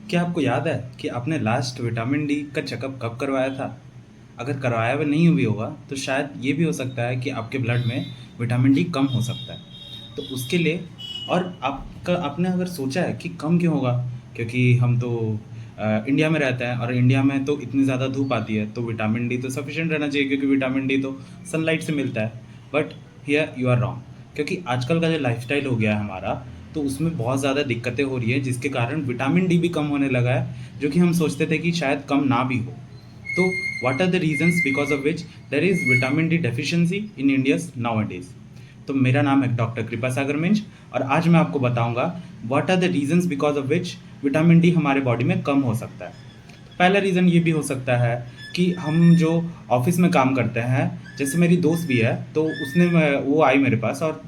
क्या आपको याद है कि आपने लास्ट विटामिन डी का चेकअप कब करवाया था? अगर करवाया हुआ नहीं भी होगा तो शायद ये भी हो सकता है कि आपके ब्लड में विटामिन डी कम हो सकता है। तो उसके लिए और आपका आपने अगर सोचा है कि कम क्यों होगा? क्योंकि हम तो इंडिया में रहते हैं और इंडिया में तो इतनी ज़्यादा धूप आती है तो विटामिन डी तो सफिशिएंट रहना चाहिए क्योंकि विटामिन डी तो सनलाइट से मिलता है। But here you are wrong, क्योंकि आजकल का जो लाइफ़स्टाइल हो गया है हमारा, तो उसमें बहुत ज़्यादा दिक्कतें हो रही है जिसके कारण विटामिन डी भी कम होने लगा है, जो कि हम सोचते थे कि शायद कम ना भी हो। तो what are the reasons because of which there is vitamin D deficiency in Indias nowadays? तो मेरा नाम है डॉक्टर कृपा सागर मिंज और आज मैं आपको बताऊंगा what are the reasons because of which vitamin D हमारे बॉडी में कम हो सकता है। पहला रीज़न ये भी हो सकता है कि हम जो ऑफिस में काम करते हैं, जैसे मेरी दोस्त भी है, तो वो आई मेरे पास और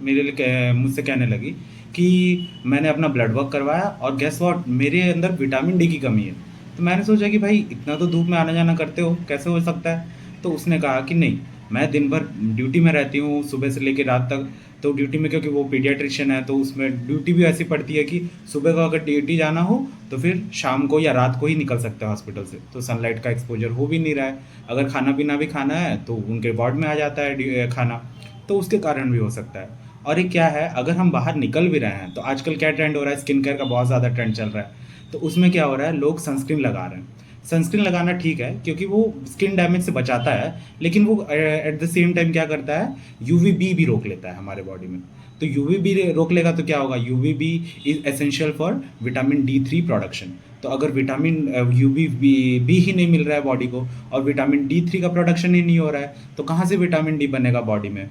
मुझसे कहने लगी कि मैंने अपना ब्लड वर्क करवाया और गेस व्हाट, मेरे अंदर विटामिन डी की कमी है। तो मैंने सोचा कि भाई इतना तो धूप में आना जाना करते हो, कैसे हो सकता है? तो उसने कहा कि नहीं, मैं दिन भर ड्यूटी में रहती हूँ सुबह से लेकर रात तक। तो ड्यूटी में, क्योंकि वो पीडियाट्रिशियन है, तो उसमें ड्यूटी भी ऐसी पड़ती है कि सुबह को अगर ड्यूटी जाना हो तो फिर शाम को या रात को ही निकल सकते हैं हॉस्पिटल से, तो सनलाइट का एक्सपोजर हो भी नहीं रहा है। अगर खाना पीना भी खाना है तो उनके वार्ड में आ जाता है खाना, तो उसके कारण भी हो सकता है। और एक क्या है, अगर हम बाहर निकल भी रहे हैं तो आजकल क्या ट्रेंड हो रहा है, स्किन केयर का बहुत ज़्यादा ट्रेंड चल रहा है। तो उसमें क्या हो रहा है, लोग सनस्क्रीन लगा रहे हैं। सनस्क्रीन लगाना ठीक है क्योंकि वो स्किन डैमेज से बचाता है, लेकिन वो एट द सेम टाइम क्या करता है, यूवी बी भी रोक लेता है हमारे बॉडी में। तो यूवी बी रोक लेगा तो क्या होगा, UV B is essential for vitamin D three production. तो अगर विटामिन यूवी बी ही नहीं मिल रहा है बॉडी को और विटामिन डी थ्री का प्रोडक्शन ही नहीं हो रहा है, तो कहाँ से विटामिन डी बनेगा बॉडी में?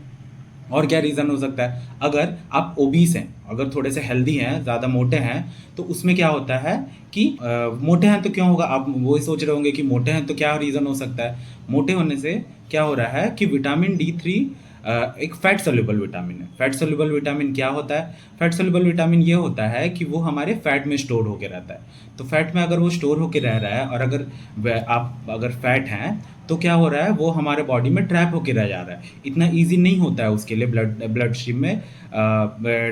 और क्या रीज़न हो सकता है, अगर आप ओबीस हैं, अगर थोड़े से हेल्दी हैं, ज़्यादा मोटे हैं, तो उसमें क्या होता है कि मोटे हैं तो क्यों होगा, आप वही सोच रहे होंगे कि मोटे हैं तो क्या रीज़न हो सकता है। मोटे होने से क्या हो रहा है कि विटामिन डी थ्री एक फैट सोल्यूबल विटामिन है। फैट सोल्यूबल विटामिन क्या होता है? फैट सोल्यूबल विटामिन ये होता है कि वो हमारे फैट में स्टोर होकर रहता है। तो फैट में अगर वो स्टोर होकर रह रहा है और आप अगर फैट हैं तो क्या हो रहा है, वो हमारे बॉडी में ट्रैप होकर रह जा रहा है। इतना इजी नहीं होता है उसके लिए ब्लड स्ट्रीम में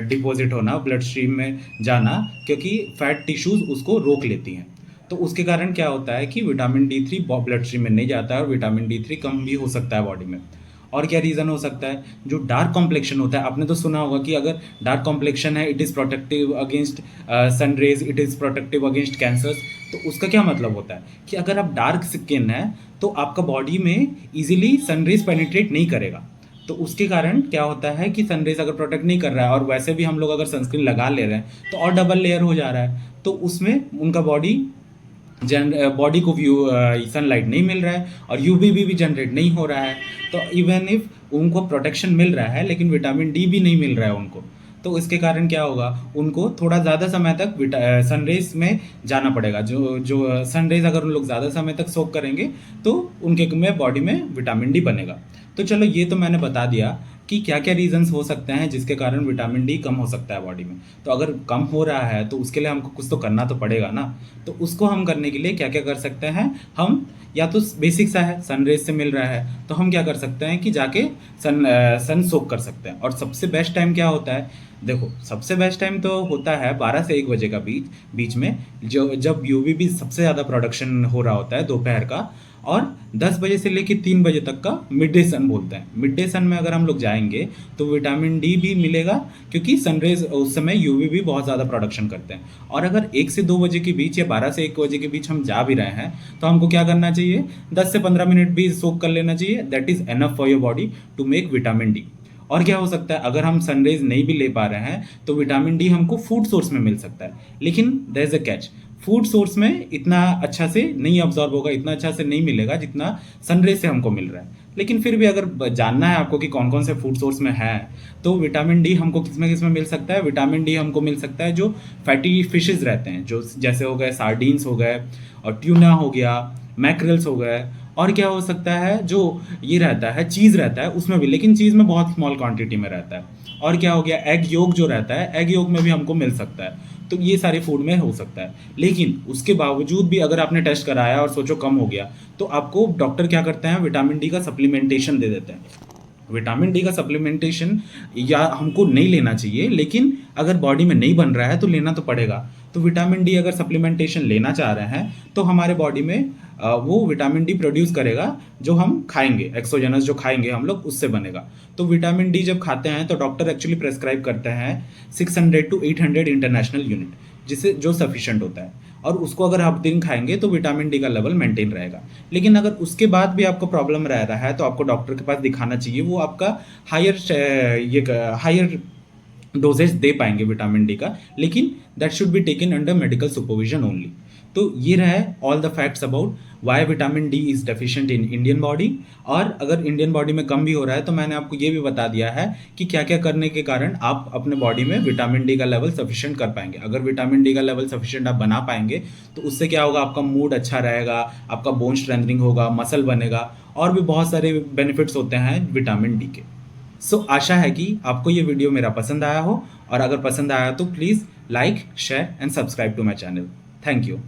डिपॉजिट होना, ब्लड स्ट्रीम में जाना, क्योंकि फैट टिश्यूज उसको रोक लेती हैं। तो उसके कारण क्या होता है कि vitamin D three blood stream में नहीं जाता है और विटामिन डी थ्री कम भी हो सकता है बॉडी में। और क्या रीज़न हो सकता है, जो डार्क कॉम्प्लेक्शन होता है, आपने तो सुना होगा कि अगर डार्क कॉम्प्लेक्शन है, it is protective against sun rays, it is protective against cancers. तो उसका क्या मतलब होता है कि अगर आप डार्क स्किन है तो आपका बॉडी में इजीली सनरेज पेनिट्रेट नहीं करेगा। तो उसके कारण क्या होता है कि सनरेज अगर प्रोटेक्ट नहीं कर रहा है और वैसे भी हम लोग अगर सनस्क्रीन लगा ले रहे हैं तो और डबल लेयर हो जा रहा है, तो उसमें उनका बॉडी को व्यू सनलाइट नहीं मिल रहा है और यूवीबी भी जनरेट नहीं हो रहा है। तो इवन इफ उनको प्रोटेक्शन मिल रहा है लेकिन विटामिन डी भी नहीं मिल रहा है उनको, तो इसके कारण क्या होगा, उनको थोड़ा ज़्यादा समय तक सनरेज में जाना पड़ेगा। जो जो सनरेज अगर उन लोग ज़्यादा समय तक सोक करेंगे तो उनके में बॉडी में विटामिन डी बनेगा। तो चलो, ये तो मैंने बता दिया कि क्या क्या रीजंस हो सकते हैं जिसके कारण विटामिन डी कम हो सकता है बॉडी में। तो अगर कम हो रहा है तो उसके लिए हमको कुछ तो करना तो पड़ेगा ना। तो उसको हम करने के लिए क्या क्या कर सकते हैं, हम या तो बेसिक सा है, सनरेज से मिल रहा है तो हम क्या कर सकते हैं कि जाके सन सोक कर सकते हैं। और सबसे बेस्ट टाइम क्या होता है, देखो सबसे बेस्ट टाइम तो होता है 12 से 1 बजे का बीच बीच में, जो जब यूवीबी सबसे ज़्यादा प्रोडक्शन हो रहा होता है दोपहर का, और 10 बजे से लेकर 3 बजे तक का मिड डे सन बोलते हैं। मिड डे सन में अगर हम लोग जाएंगे तो विटामिन डी भी मिलेगा, क्योंकि सनरेज उस समय यूवी भी बहुत ज़्यादा प्रोडक्शन करते हैं। और अगर 1 से 2 बजे के बीच या 12 से 1 बजे के बीच हम जा भी रहे हैं तो हमको क्या करना चाहिए, 10 से 15 मिनट भी सोक कर लेना चाहिए। That is enough for your body to make vitamin D. और क्या हो सकता है, अगर हम सनरेज नहीं भी ले पा रहे हैं तो विटामिन डी हमको फूड सोर्स में मिल सकता है, लेकिन there is a catch, food source में इतना अच्छा से नहीं अब्जॉर्ब होगा, इतना अच्छा से नहीं मिलेगा जितना सनरेज से हमको मिल रहा है। लेकिन फिर भी अगर जानना है आपको कि कौन कौन से फूड सोर्स में है, तो विटामिन डी हमको किस में मिल सकता है, विटामिन डी हमको मिल सकता है जो फैटी फिशेज रहते हैं, जो जैसे हो गए सार्डीन्स हो गए और ट्यूना हो गया, मैक्रेल्स हो गए। और क्या हो सकता है, जो ये रहता है चीज़ रहता है उसमें भी, लेकिन चीज़ में बहुत स्मॉल क्वांटिटी में रहता है। और क्या हो गया, एग योग जो रहता है, एग योग में भी हमको मिल सकता है। तो ये सारे फूड में हो सकता है। लेकिन उसके बावजूद भी अगर आपने टेस्ट कराया और सोचो कम हो गया, तो आपको डॉक्टर क्या करते हैं, विटामिन डी का सप्लीमेंटेशन दे देते हैं। विटामिन डी का सप्लीमेंटेशन या हमको नहीं लेना चाहिए, लेकिन अगर बॉडी में नहीं बन रहा है तो लेना तो पड़ेगा। तो तो विटामिन डी अगर सप्लीमेंटेशन लेना चाह रहे हैं तो हमारे बॉडी में वो विटामिन डी प्रोड्यूस करेगा जो हम खाएंगे, एक्सोजेनस जो खाएंगे हम लोग उससे बनेगा। तो विटामिन डी जब खाते हैं तो डॉक्टर एक्चुअली प्रेस्क्राइब करते हैं 600 to 800 इंटरनेशनल यूनिट, जिसे जो सफिशिएंट होता है, और उसको अगर आप दिन खाएंगे तो विटामिन डी का लेवल मेंटेन रहेगा। लेकिन अगर उसके बाद भी आपको प्रॉब्लम रह रहा है तो आपको डॉक्टर के पास दिखाना चाहिए, वो आपका हायर डोजेज दे पाएंगे विटामिन डी का, लेकिन that should be taken under medical supervision only. तो ये रहा all the facts about why vitamin D is deficient in Indian body. और अगर इंडियन बॉडी में कम भी हो रहा है तो मैंने आपको ये भी बता दिया है कि क्या क्या करने के कारण आप अपने बॉडी में विटामिन डी का लेवल सफिशिएंट कर पाएंगे। अगर विटामिन डी का लेवल सफिशिएंट आप बना पाएंगे तो उससे क्या होगा, आपका मूड अच्छा रहेगा, आपका बोन स्ट्रेंथनिंग होगा, मसल बनेगा, और भी बहुत सारे बेनिफिट्स होते हैं विटामिन डी के। सो आशा है कि आपको ये वीडियो मेरा पसंद आया हो, और अगर पसंद आया तो please like, share and subscribe to my channel. Thank you.